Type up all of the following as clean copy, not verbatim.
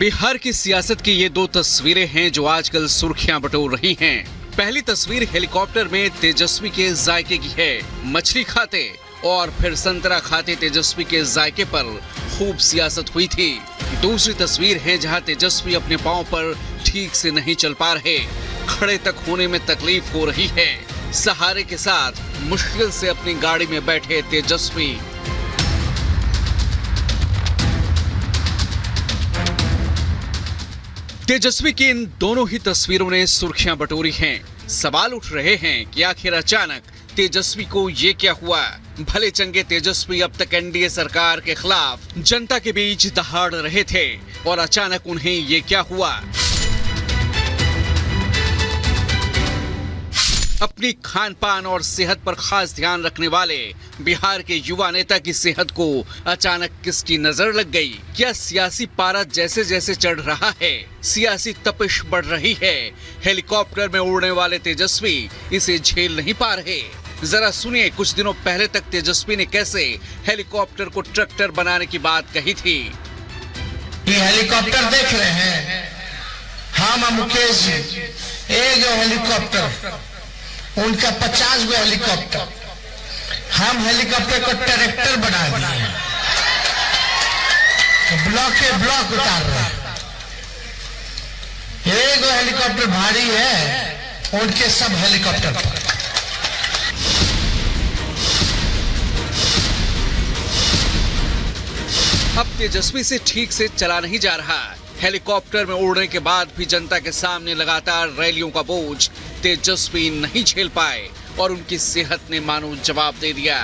बिहार की सियासत की ये दो तस्वीरें हैं जो आजकल सुर्खियां बटोर रही हैं। पहली तस्वीर हेलीकॉप्टर में तेजस्वी के जायके की है। मछली खाते और फिर संतरा खाते तेजस्वी के जायके पर खूब सियासत हुई थी। दूसरी तस्वीर है जहां तेजस्वी अपने पांव पर ठीक से नहीं चल पा रहे, खड़े तक होने में तकलीफ हो रही है। सहारे के साथ मुश्किल से अपनी गाड़ी में बैठे तेजस्वी। तेजस्वी की इन दोनों ही तस्वीरों ने सुर्खियां बटोरी हैं। सवाल उठ रहे हैं कि आखिर अचानक तेजस्वी को ये क्या हुआ। भले चंगे तेजस्वी अब तक एनडीए सरकार के खिलाफ जनता के बीच दहाड़ रहे थे और अचानक उन्हें ये क्या हुआ। अपनी खान पान और सेहत पर खास ध्यान रखने वाले बिहार के युवा नेता की सेहत को अचानक किसकी नजर लग गई। क्या सियासी पारा जैसे जैसे चढ़ रहा है, सियासी तपिश बढ़ रही है। हेलीकॉप्टर में उड़ने वाले तेजस्वी इसे झेल नहीं पा रहे। जरा सुनिए, कुछ दिनों पहले तक तेजस्वी ने कैसे हेलीकॉप्टर को ट्रैक्टर बनाने की बात कही थी। ये हेलीकॉप्टर देख रहे हैं, हम मुकेश जी, ये जो हेलीकॉप्टर उनका 50 गो हेलीकॉप्टर, हम हेलीकॉप्टर को ट्रैक्टर बना दिए, ब्लॉक के ब्लॉक उतार रहे हैं। एक हेलीकॉप्टर भारी है, उनके सब हेलीकॉप्टर पर। अब तेजस्वी से ठीक से चला नहीं जा रहा। हेलीकॉप्टर में उड़ने के बाद भी जनता के सामने लगातार रैलियों का बोझ तेजस्वी नहीं झेल पाए और उनकी सेहत ने मानो जवाब दे दिया।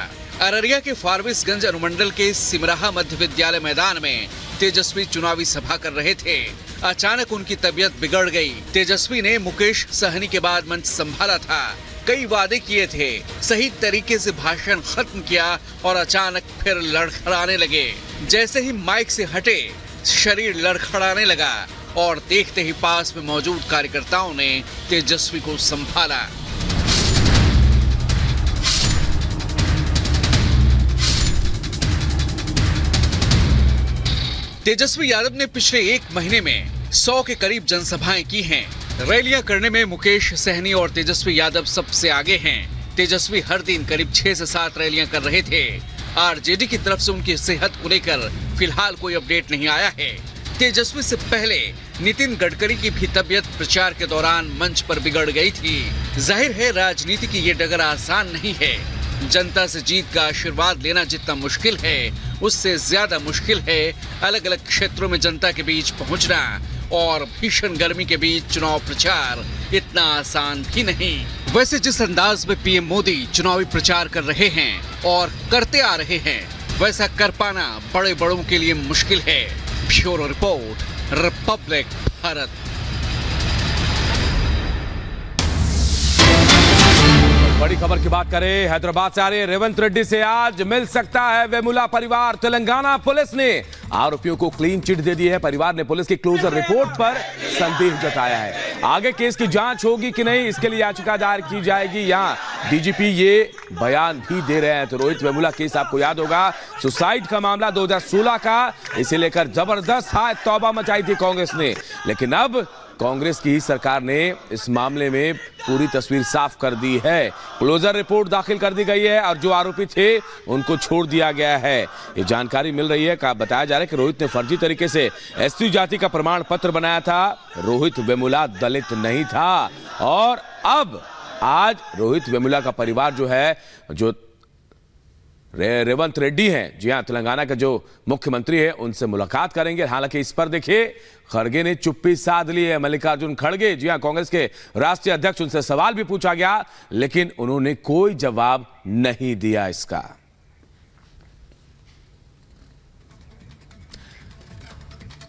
अररिया के फारबिसगंज अनुमंडल के सिमराहा मध्य विद्यालय मैदान में तेजस्वी चुनावी सभा कर रहे थे। अचानक उनकी तबीयत बिगड़ गई। तेजस्वी ने मुकेश सहनी के बाद मंच संभाला था, कई वादे किए थे, सही तरीके से भाषण खत्म किया और अचानक फिर लड़खड़ाने लगे। जैसे ही माइक से हटे शरीर लड़खड़ाने लगा और देखते ही पास में मौजूद कार्यकर्ताओं ने तेजस्वी को संभाला। तेजस्वी यादव ने पिछले एक महीने में 100 के करीब जनसभाएं की हैं। रैलियां करने में मुकेश सहनी और तेजस्वी यादव सबसे आगे हैं। तेजस्वी हर दिन करीब 6 से 7 रैलियां कर रहे थे। आरजेडी की तरफ से उनकी सेहत को लेकर फिलहाल कोई अपडेट नहीं आया है। तेजस्वी से पहले नितिन गडकरी की भी तबीयत प्रचार के दौरान मंच पर बिगड़ गई थी। जाहिर है राजनीति की ये डगर आसान नहीं है। जनता से जीत का आशीर्वाद लेना जितना मुश्किल है, उससे ज्यादा मुश्किल है अलग अलग क्षेत्रों में जनता के बीच पहुंचना। और भीषण गर्मी के बीच चुनाव प्रचार इतना आसान भी नहीं। वैसे जिस अंदाज में पीएम मोदी चुनावी प्रचार कर रहे हैं और करते आ रहे हैं, वैसा कर पाना बड़े बड़ों के लिए मुश्किल है। Bureau report, Republic Bharat. बड़ी खबर की बात करें, हैदराबाद से आ रहे रेवंत रेड्डी से आज मिल सकता है वेमुला परिवार। तेलंगाना पुलिस ने आरोपियों को क्लीन चिट दे दी है। परिवार ने पुलिस की क्लोजर रिपोर्ट पर संदेह जताया है। आगे केस की जांच होगी कि नहीं, इसके लिए याचिका दायर की जाएगी। यहाँ डीजीपी ये बयान भी दे रहे हैं। तो रोहित वेमुला केस आपको याद होगा, सुसाइड का मामला 2016 का, इसे लेकर जबरदस्त तौबा मचाई थी कांग्रेस ने। लेकिन अब कांग्रेस की ही सरकार ने इस मामले में पूरी तस्वीर साफ कर दी है। क्लोजर रिपोर्ट दाखिल कर दी गई है और जो आरोपी थे उनको छोड़ दिया गया है। ये जानकारी मिल रही है, बताया जा रहा है कि रोहित ने फर्जी तरीके से एसटी जाति का प्रमाण पत्र बनाया था। रोहित वेमुला दलित नहीं था और अब आज रोहित वेमुला का परिवार जो है, जो रेवंत रेड्डी हैं, जी हां, तेलंगाना के जो मुख्यमंत्री हैं, उनसे मुलाकात करेंगे। हालांकि इस पर देखिए खड़गे ने चुप्पी साध ली है। मल्लिकार्जुन खड़गे, जी हां, कांग्रेस के राष्ट्रीय अध्यक्ष, उनसे सवाल भी पूछा गया लेकिन उन्होंने कोई जवाब नहीं दिया इसका।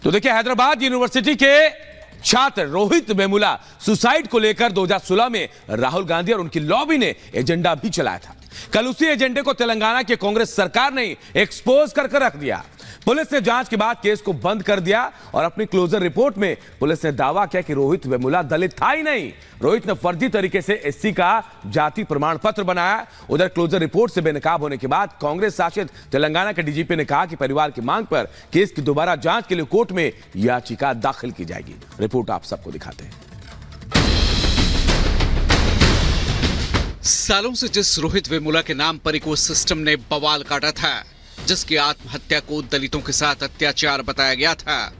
तो देखिए, हैदराबाद यूनिवर्सिटी के छात्र रोहित वेमुला सुसाइड को लेकर 2016 में राहुल गांधी और उनकी लॉबी ने एजेंडा भी चलाया था। कल उसी एजेंडे को तेलंगाना के कांग्रेस सरकार ने एक्सपोज करके रख दिया। पुलिस ने जांच के बाद केस को बंद कर दिया और अपनी क्लोजर रिपोर्ट में पुलिस ने दावा किया कि रोहित वेमुला दलित था ही नहीं। रोहित ने फर्जी तरीके से एससी का जाति प्रमाण पत्र बनाया। उधर क्लोजर रिपोर्ट से बेनकाब होने के बाद कांग्रेस शासित तेलंगाना के डीजीपी ने कहा कि परिवार की मांग पर केस की दोबारा जांच के लिए कोर्ट में याचिका दाखिल की जाएगी। रिपोर्ट आप सबको दिखाते हैं। सालों से जिस रोहित वेमुला के नाम पर इकोसिस्टम ने बवाल काटा था, जिसकी आत्महत्या को दलितों के साथ अत्याचार बताया गया था,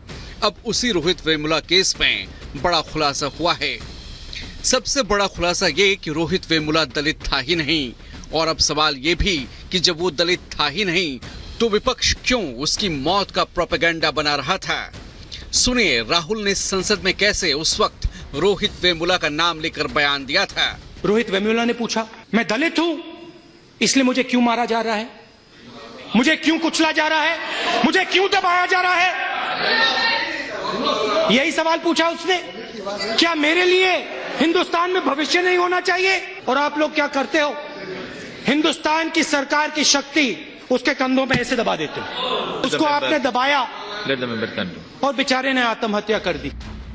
अब उसी रोहित वेमुला केस में बड़ा खुलासा हुआ है। सबसे बड़ा खुलासा ये कि रोहित वेमुला दलित था ही नहीं, और अब सवाल ये भी कि जब वो दलित था ही नहीं तो विपक्ष क्यों उसकी मौत का प्रोपेगेंडा बना रहा था। सुनिए राहुल ने संसद में कैसे उस वक्त रोहित वेमुला का नाम लेकर बयान दिया था। रोहित वेमुला ने पूछा, मैं दलित हूं इसलिए मुझे क्यों मारा जा रहा है, मुझे क्यों कुचला जा रहा है, मुझे क्यों दबाया जा रहा है। यही सवाल पूछा उसने। क्या मेरे लिए हिंदुस्तान में भविष्य नहीं होना चाहिए? और आप लोग क्या करते हो, हिंदुस्तान की सरकार की शक्ति उसके कंधों पे ऐसे दबा देते हो। उसको आपने दबाया और बेचारे ने आत्महत्या कर दी।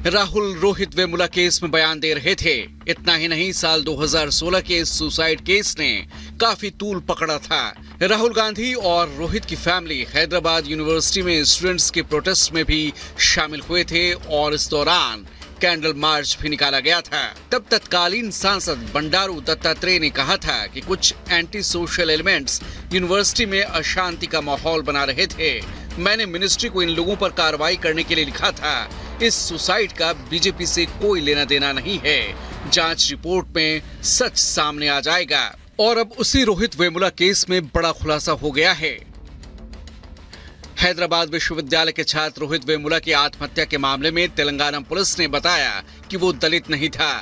राहुल रोहित वेमुला केस में बयान दे रहे थे। इतना ही नहीं, साल 2016 के इस सुसाइड केस ने काफी तूल पकड़ा था। राहुल गांधी और रोहित की फैमिली हैदराबाद यूनिवर्सिटी में स्टूडेंट्स के प्रोटेस्ट में भी शामिल हुए थे और इस दौरान कैंडल मार्च भी निकाला गया था। तब तत्कालीन सांसद बंडारू दत्तात्रेय ने कहा था कि कुछ एंटी सोशल एलिमेंट्स यूनिवर्सिटी में अशांति का माहौल बना रहे थे। मैंने मिनिस्ट्री को इन लोगों पर कार्रवाई करने के लिए लिखा था। इस सुसाइड का बीजेपी से कोई लेना देना नहीं है। जांच रिपोर्ट में सच सामने आ जाएगा। और अब उसी रोहित वेमुला केस में बड़ा खुलासा हो गया है। हैदराबाद विश्वविद्यालय के छात्र रोहित वेमुला की आत्महत्या के मामले में तेलंगाना पुलिस ने बताया कि वो दलित नहीं था।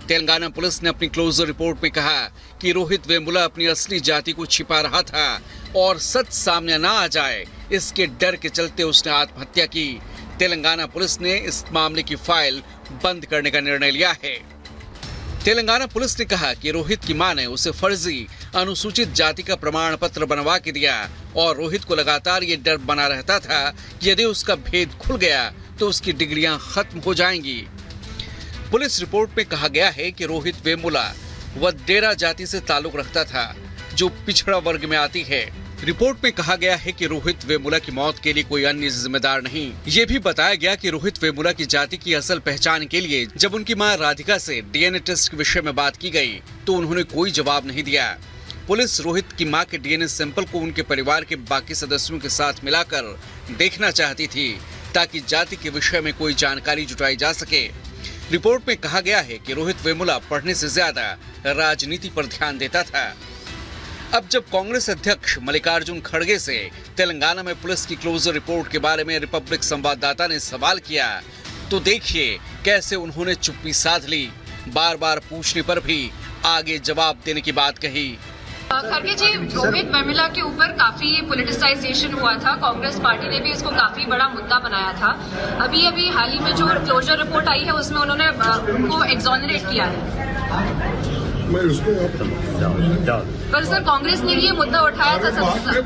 तेलंगाना पुलिस ने अपनी क्लोजर रिपोर्ट में कहा कि रोहित वेमुला अपनी असली जाति को छिपा रहा था और सच सामने ना आ जाए इसके डर के चलते उसने आत्महत्या की। तेलंगाना पुलिस ने इस मामले की फाइल बंद करने का निर्णय लिया है। तेलंगाना पुलिस ने कहा कि रोहित की मां ने उसे फर्जी अनुसूचित जाति का प्रमाण पत्र बनवा के दिया और रोहित को लगातार ये डर बना रहता था कि यदि उसका भेद खुल गया तो उसकी डिग्रियां खत्म हो जाएंगी। पुलिस रिपोर्ट में कहा गया है कि रोहित वेमुला वडेरा जाति से ताल्लुक रखता था, जो पिछड़ा वर्ग में आती है। रिपोर्ट में कहा गया है कि रोहित वेमुला की मौत के लिए कोई अन्य जिम्मेदार नहीं। ये भी बताया गया कि रोहित वेमुला की जाति की असल पहचान के लिए जब उनकी मां राधिका से डीएनए टेस्ट के विषय में बात की गई तो उन्होंने कोई जवाब नहीं दिया। पुलिस रोहित की मां के डीएनए सैंपल को उनके परिवार के बाकी सदस्यों के साथ मिलाकर देखना चाहती थी ताकि जाति के विषय में कोई जानकारी जुटाई जा सके। रिपोर्ट में कहा गया है कि रोहित वेमुला पढ़ने से ज्यादा राजनीति पर ध्यान देता था। अब जब कांग्रेस अध्यक्ष मल्लिकार्जुन खड़गे से तेलंगाना में पुलिस की क्लोजर रिपोर्ट के बारे में रिपब्लिक संवाददाता ने सवाल किया तो देखिए कैसे उन्होंने चुप्पी साध ली। बार बार पूछने पर भी आगे जवाब देने की बात कही। खड़गे जी, रोहित वेमुला के ऊपर काफी पॉलिटिसाइजेशन हुआ था। कांग्रेस पार्टी ने भी इसको काफी बड़ा मुद्दा बनाया था। अभी हाल ही में जो क्लोजर रिपोर्ट आई है उसमें उन्होंने उनको एक्सोनरेट किया है। पर सर कांग्रेस ने भी ये मुद्दा उठाया था सर,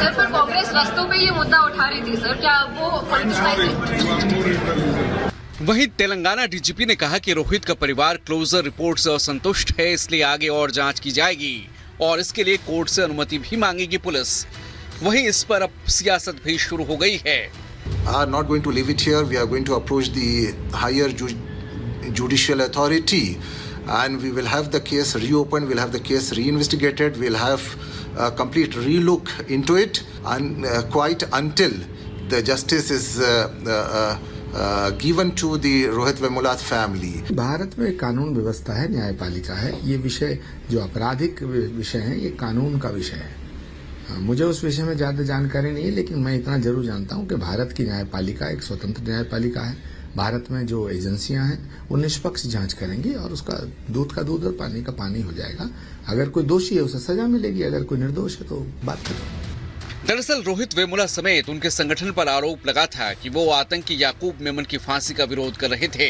पर कांग्रेस रस्तों पे ये मुद्दा उठा रही थी सर, क्या वो वहीं तेलंगाना डीजीपी ने कहा कि रोहित का परिवार क्लोजर रिपोर्ट से असंतुष्ट है, इसलिए आगे और जांच की जाएगी और इसके लिए कोर्ट से अनुमति भी मांगेगी पुलिस। वहीं इस पर अब सियासत भी शुरू हो गई है। Are not going to leave it here. We are going to approach the higher judicial authority, and we will have the case reopened. We'll have the case reinvestigated. We'll have a complete relook into it, and quite until the justice is given to the Rohit Vemula family. Bharat में कानून व्यवस्था है, न्यायपालिका है। ये विषय जो आपराधिक विषय है, ये कानून का विषय है। मुझे उस विषय में ज्यादा जानकारी नहीं है, लेकिन मैं इतना जरूर जानता हूं कि भारत की न्यायपालिका एक स्वतंत्र न्यायपालिका है। भारत में जो एजेंसियां हैं वो निष्पक्ष जांच करेंगी और उसका दूध का दूध और पानी का पानी हो जाएगा। अगर कोई दोषी है उसे सजा मिलेगी, अगर कोई निर्दोष है तो बात करें। दरअसल रोहित वेमुला समेत उनके संगठन पर आरोप लगा था कि वो आतंकी याकूब मेमन की फांसी का विरोध कर रहे थे।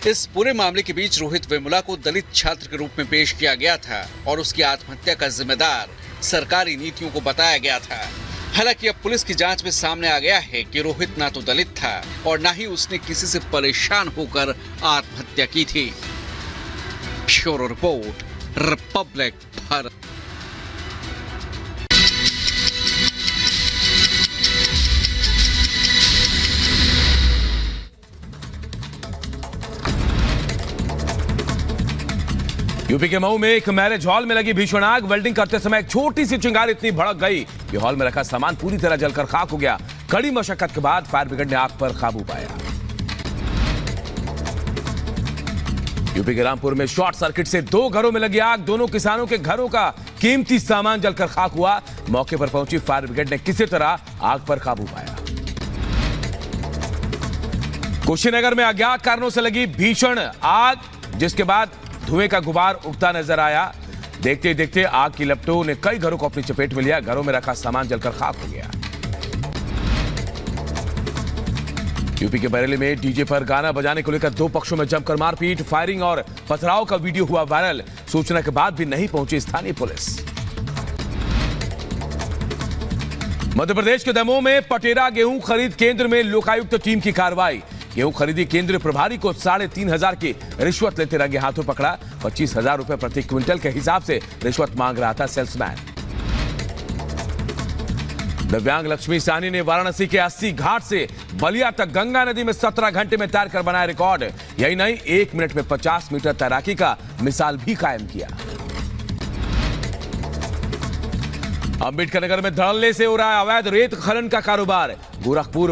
इस पूरे मामले के बीच रोहित वेमुला को दलित छात्र के रूप में पेश किया गया था और उसकी आत्महत्या का जिम्मेदार सरकारी नीतियों को बताया गया था। हालांकि अब पुलिस की जांच में सामने आ गया है कि रोहित ना तो दलित था और ना ही उसने किसी से परेशान होकर आत्महत्या की थी। Bureau report, Republic Bharat. UP के मऊ में एक मैरिज हॉल में लगी भीषण आग। वेल्डिंग करते समय एक छोटी सी चिंगारी इतनी भड़क गई कि हॉल में रखा सामान पूरी तरह जलकर खाक हो गया। कड़ी मशक्कत के बाद फायर ब्रिगेड ने आग पर काबू पाया। यूपी के रामपुर में शॉर्ट सर्किट से 2 घरों में लगी आग। दोनों किसानों के घरों का कीमती सामान जलकर खाक हुआ। मौके पर पहुंची फायर ब्रिगेड ने किसी तरह आग पर काबू पाया। कुशीनगर में अज्ञात कारणों से लगी भीषण आग, जिसके बाद धुएं का गुबार उठता नजर आया। देखते ही देखते आग की लपटों ने कई घरों को अपनी चपेट में लिया। घरों में रखा सामान जलकर खाक हो गया। यूपी के बरेली में डीजे पर गाना बजाने को लेकर 2 पक्षों में जमकर मारपीट, फायरिंग और पथराव का वीडियो हुआ वायरल। सूचना के बाद भी नहीं पहुंची स्थानीय पुलिस। मध्य प्रदेश के दमोह में पटेरा गेहूं खरीद केंद्र में लोकायुक्त टीम की कार्रवाई। गेहूं खरीदी केंद्र प्रभारी को 3,500 की रिश्वत लेते रंगे हाथों पकड़ा। 25,000 रुपए प्रति क्विंटल के हिसाब से रिश्वत मांग रहा था सेल्समैन। दिव्यांग लक्ष्मी साहनी ने वाराणसी के 80 घाट से बलिया तक गंगा नदी में 17 घंटे में तैरकर बनाया रिकॉर्ड। यही नहीं, 1 मिनट में 50 मीटर तैराकी का मिसाल भी कायम किया। अंबेडकर नगर में धड़ल्ले से हो रहा है अवैध रेत खनन का कारोबार। गोरखपुर